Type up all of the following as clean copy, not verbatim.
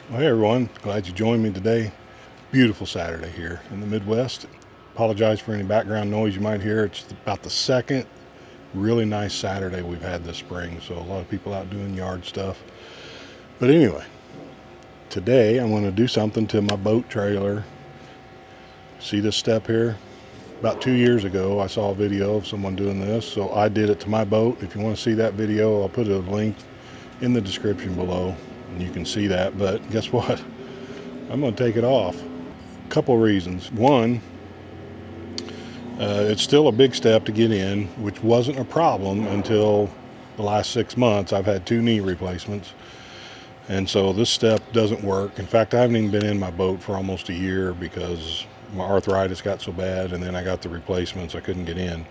Well, hey everyone, glad you joined me today. Beautiful Saturday here in the Midwest. Apologize for any background noise you might hear. It's about the second really nice Saturday we've had this spring, so a lot of people out doing yard stuff. But anyway, today I'm going to do something to my boat trailer. See this step here? About 2 years ago I saw a video of someone doing this, so I did it to my boat. If you want to see that video, I'll put a link in the description below and you can see that. But guess what? I'm going to take it off. A couple reasons. One, it's still a big step to get in, which wasn't a problem until the last 6 months. I've had 2 knee replacements, and so this step doesn't work. In fact, I haven't even been in my boat for almost a year because my arthritis got so bad, and then I got the replacements, I couldn't get in.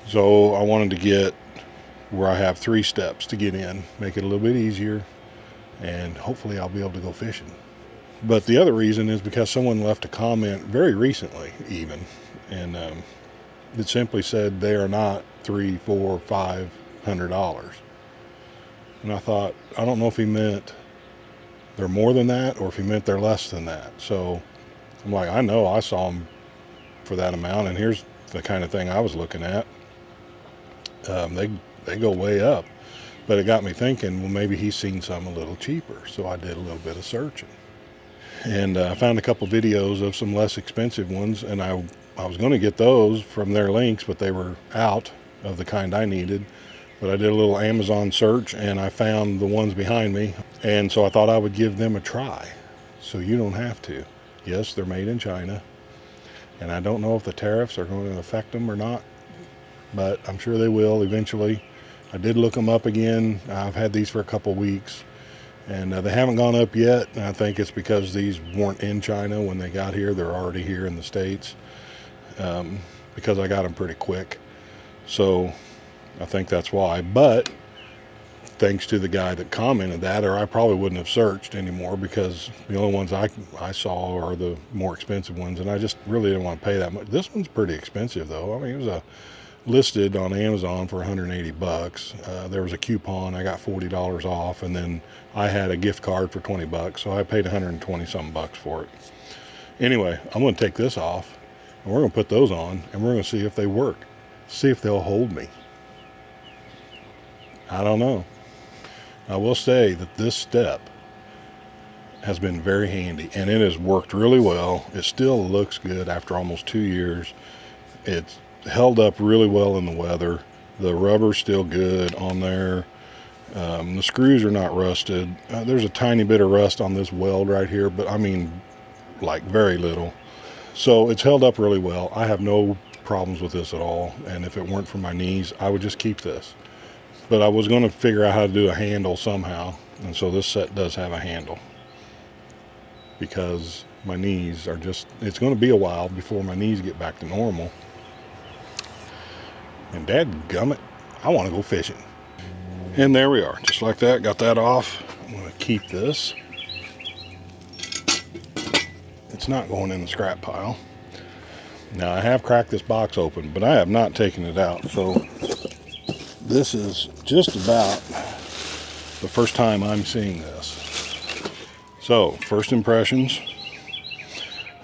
So I wanted to get where I have 3 steps to get in, make it a little bit easier, and hopefully I'll be able to go fishing. But the other reason is because someone left a comment very recently even, and it simply said they are not $300, $400, $500. And I thought, I don't know if he meant they're more than that or if he meant they're less than that. So I'm like, I know I saw them for that amount, and here's the kind of thing I was looking at. They go way up. But it got me thinking, well, maybe he's seen some a little cheaper. So I did a little bit of searching. And I found a couple videos of some less expensive ones, and I was going to get those from their links, but they were out of the kind I needed. But I did a little Amazon search, and I found the ones behind me, and so I thought I would give them a try, so you don't have to. Yes, they're made in China, and I don't know if the tariffs are going to affect them or not, but I'm sure they will eventually. I did look them up again. I've had these for a couple weeks, and they haven't gone up yet. And I think it's because these weren't in China when they got here. They're already here in the States, because I got them pretty quick. So I think that's why. But thanks to the guy that commented that, or I probably wouldn't have searched anymore, because the only ones I saw are the more expensive ones, and I just really didn't want to pay that much. This one's pretty expensive though. I mean, it was listed on Amazon for $180. There was a coupon. I got $40 off, and then I had a gift card for $20, so I paid 120 something bucks for it. Anyway, I'm going to take this off, and we're going to put those on, and we're going to see if they work, see if they'll hold me. I don't know. I will say that this step has been very handy, and it has worked really well. It still looks good after almost 2 years. It's held up really well in the weather. The rubber's still good on there. The screws are not rusted. There's a tiny bit of rust on this weld right here, but I mean like very little. So it's held up really well. I have no problems with this at all, and if it weren't for my knees, I would just keep this. But I was going to figure out how to do a handle somehow, and so this set does have a handle, because my knees are just, it's going to be a while before my knees get back to normal. And dadgummit, I want to go fishing. And there we are, just like that, got that off. I'm going to keep this. It's not going in the scrap pile. Now I have cracked this box open, but I have not taken it out, so this is just about the first time I'm seeing this. So, first impressions.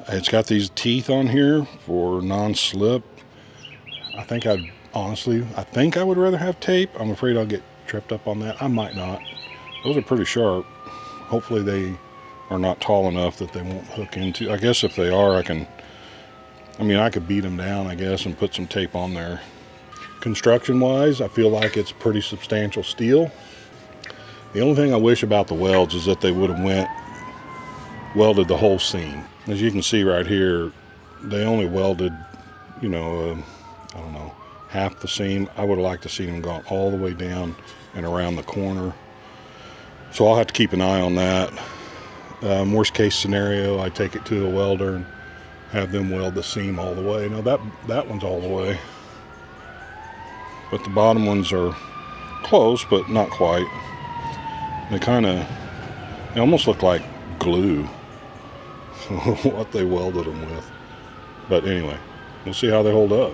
It's got these teeth on here for non-slip. I think I would rather have tape. I'm afraid I'll get tripped up on that. I might not. Those are pretty sharp. Hopefully they are not tall enough that they won't hook into. I guess if they are, I could beat them down, I guess, and put some tape on there. Construction wise, I feel like it's pretty substantial steel. The only thing I wish about the welds is that they would have welded the whole seam. As you can see right here, they only welded, I don't know, half the seam. I would have liked to see them gone all the way down and around the corner. So I'll have to keep an eye on that. Worst case scenario, I take it to a welder and have them weld the seam all the way. Now that one's all the way, but the bottom ones are close, but not quite. They almost look like glue, what they welded them with. But anyway, we'll see how they hold up.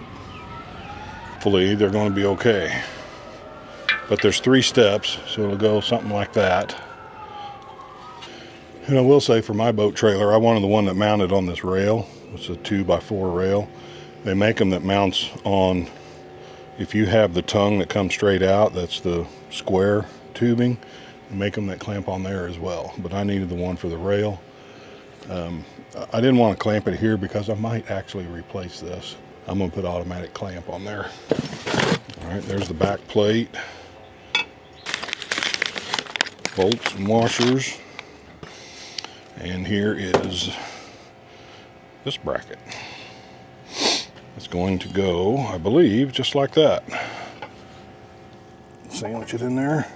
Hopefully they're going to be okay. But there's 3 steps, so it'll go something like that. And I will say, for my boat trailer, I wanted the one that mounted on this rail. It's a 2x4 rail. They make them that mounts on, if you have the tongue that comes straight out, that's the square tubing, they make them that clamp on there as well. But I needed the one for the rail. I didn't want to clamp it here because I might actually replace this. I'm going to put automatic clamp on there. All right, there's the back plate. Bolts and washers. And here is this bracket. It's going to go, I believe, just like that. Sandwich it in there.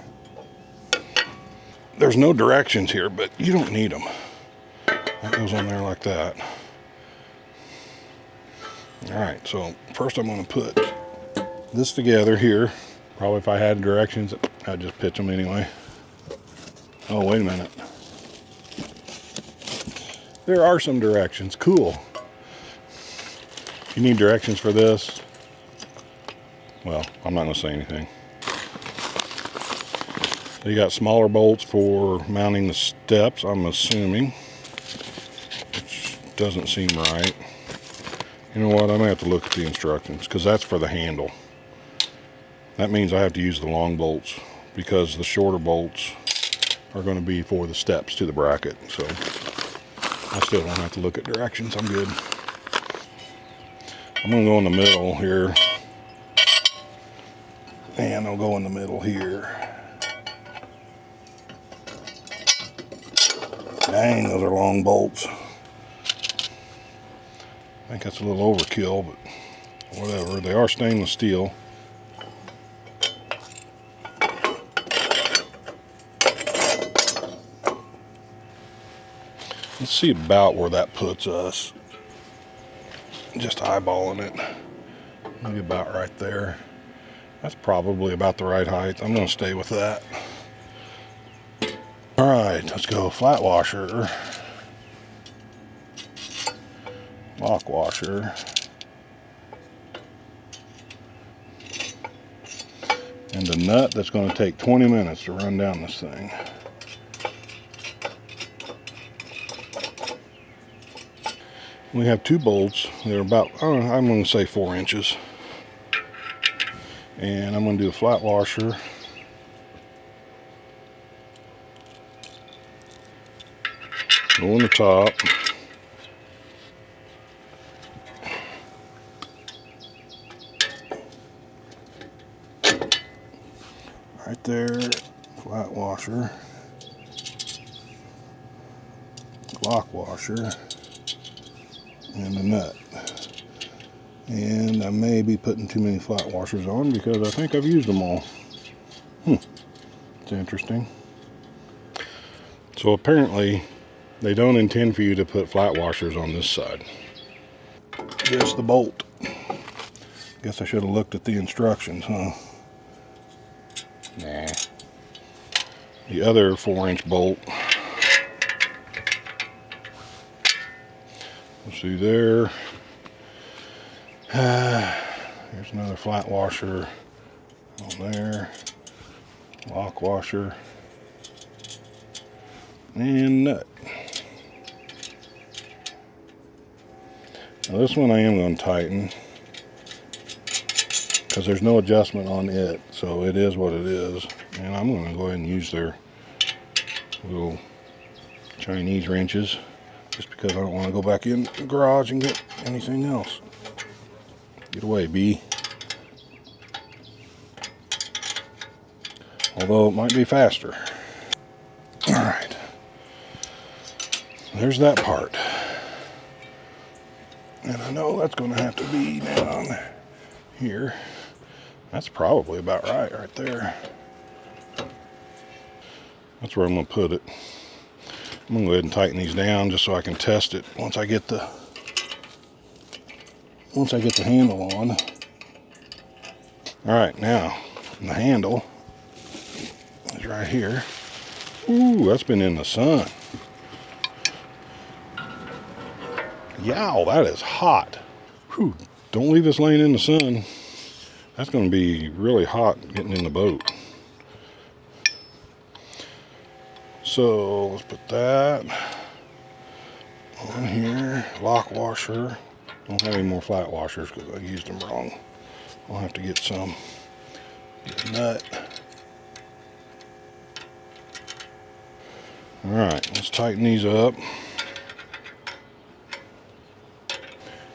There's no directions here, but you don't need them. That goes on there like that. All right, so first I'm going to put this together here. Probably if I had directions, I'd just pitch them anyway. Oh, wait a minute. There are some directions. Cool. If you need directions for this, well, I'm not going to say anything. So you got smaller bolts for mounting the steps, I'm assuming, which doesn't seem right. You know what? I'm going to have to look at the instructions because that's for the handle. That means I have to use the long bolts because the shorter bolts are going to be for the steps to the bracket. So I still don't have to look at directions. I'm good. I'm going to go in the middle here. And I'll go in the middle here. Dang, those are long bolts. I think that's a little overkill, but whatever. They are stainless steel. Let's see about where that puts us. Just eyeballing it. Maybe about right there. That's probably about the right height. I'm going to stay with that. All right, let's go. Flat washer. Lock washer. And the nut that's going to take 20 minutes to run down this thing. We have two bolts. They're about, I'm going to say 4 inches. And I'm going to do a flat washer. Go on the top. Right there, flat washer. Lock washer. And the nut. And I may be putting too many flat washers on because I think I've used them all. It's interesting. So apparently they don't intend for you to put flat washers on this side. Just the bolt. Guess I should have looked at the instructions, huh? Nah. The other 4-inch bolt. Let's see there. Here's another flat washer on there. Lock washer. And nut. Now this one I am going to tighten because there's no adjustment on it, so it is what it is. And I'm going to go ahead and use their little Chinese wrenches just because I don't want to go back in the garage and get anything else. Get away, bee. Although it might be faster. All right. There's that part. And I know that's going to have to be down here. That's probably about right there. That's where I'm going to put it. I'm going to go ahead and tighten these down just so I can test it once I get the handle on. All right, now the handle is right here. Ooh, that's been in the sun. Yow, that is hot. Whew, don't leave this laying in the sun. That's going to be really hot getting in the boat. So let's put that on here. Lock washer. Don't have any more flat washers because I used them wrong. I'll have to get some. Get a nut. Alright, let's tighten these up.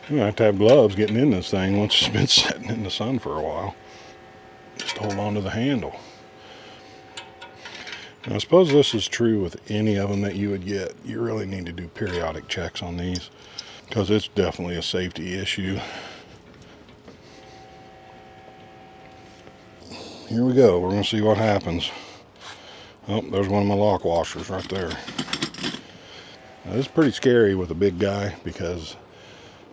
You're going to have gloves getting in this thing once it's been sitting in the sun for a while. Just hold on to the handle. Now, I suppose this is true with any of them that you would get. You really need to do periodic checks on these because it's definitely a safety issue. Here we go. We're going to see what happens. Oh, there's one of my lock washers right there. Now, this is pretty scary with a big guy because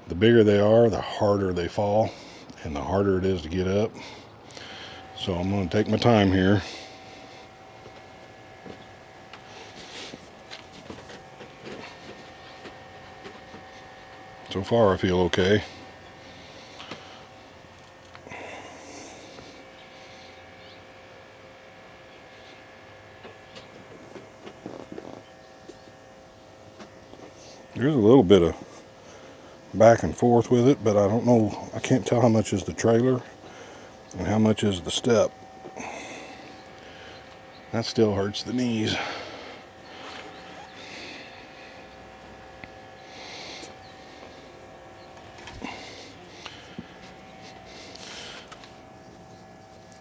the bigger they are, the harder they fall and the harder it is to get up. So I'm going to take my time here. So far I feel okay. There's a little bit of back and forth with it, but I don't know, I can't tell how much is the trailer and how much is the step. That still hurts the knees.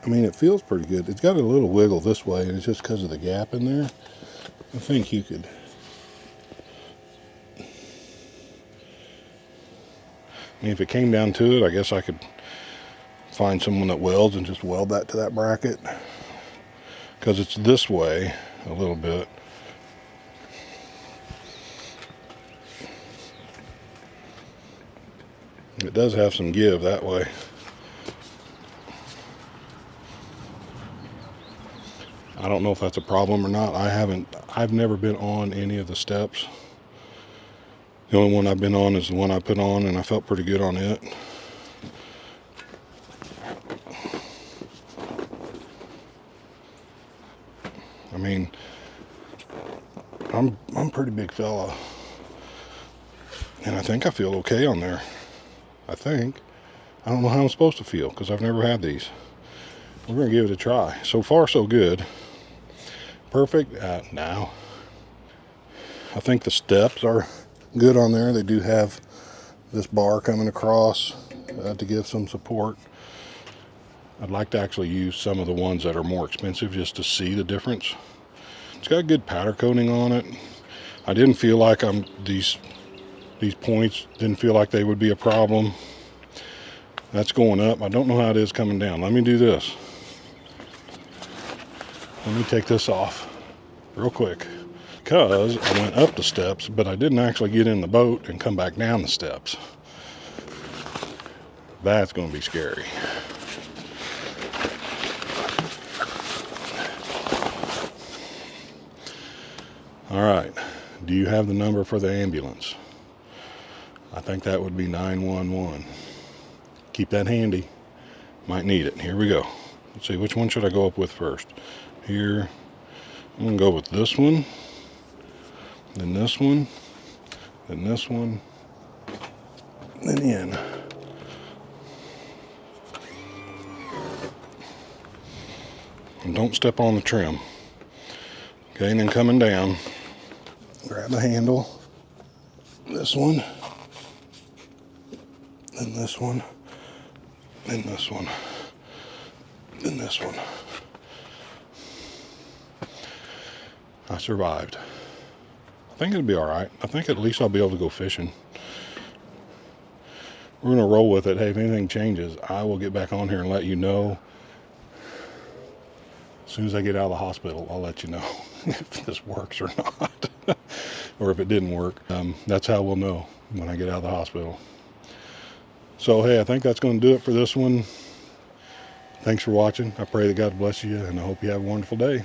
I mean, it feels pretty good. It's got a little wiggle this way, and it's just because of the gap in there. I think you could. I mean, if it came down to it, I guess I could find someone that welds and just weld that to that bracket. Because it's this way a little bit. It does have some give that way. I don't know if that's a problem or not. I've never been on any of the steps. The only one I've been on is the one I put on, and I felt pretty good on it. I mean, I'm a pretty big fella, and I think I feel okay on there. I think. I don't know how I'm supposed to feel because I've never had these. We're going to give it a try. So far, so good. Perfect? No. I think the steps are good on there. They do have this bar coming across to give some support. I'd like to actually use some of the ones that are more expensive just to see the difference. It's got good powder coating on it. I didn't feel like these points didn't feel like they would be a problem. That's going up. I don't know how it is coming down. Let me do this. Let me take this off real quick because I went up the steps, but I didn't actually get in the boat and come back down the steps. That's going to be scary. All right. Do you have the number for the ambulance? I think that would be 911. Keep that handy. Might need it. Here we go. Let's see, which one should I go up with first? Here, I'm going to go with this one, then this one, then this one, then in. And don't step on the trim. Okay, and then coming down, grab the handle, this one, then this one, then this one, then this one. I survived. I think it'll be all right. I think at least I'll be able to go fishing. We're going to roll with it. Hey, if anything changes, I will get back on here and let you know. As soon as I get out of the hospital, I'll let you know if this works or not. Or if it didn't work. That's how we'll know when I get out of the hospital. So, hey, I think that's going to do it for this one. Thanks for watching. I pray that God bless you, and I hope you have a wonderful day.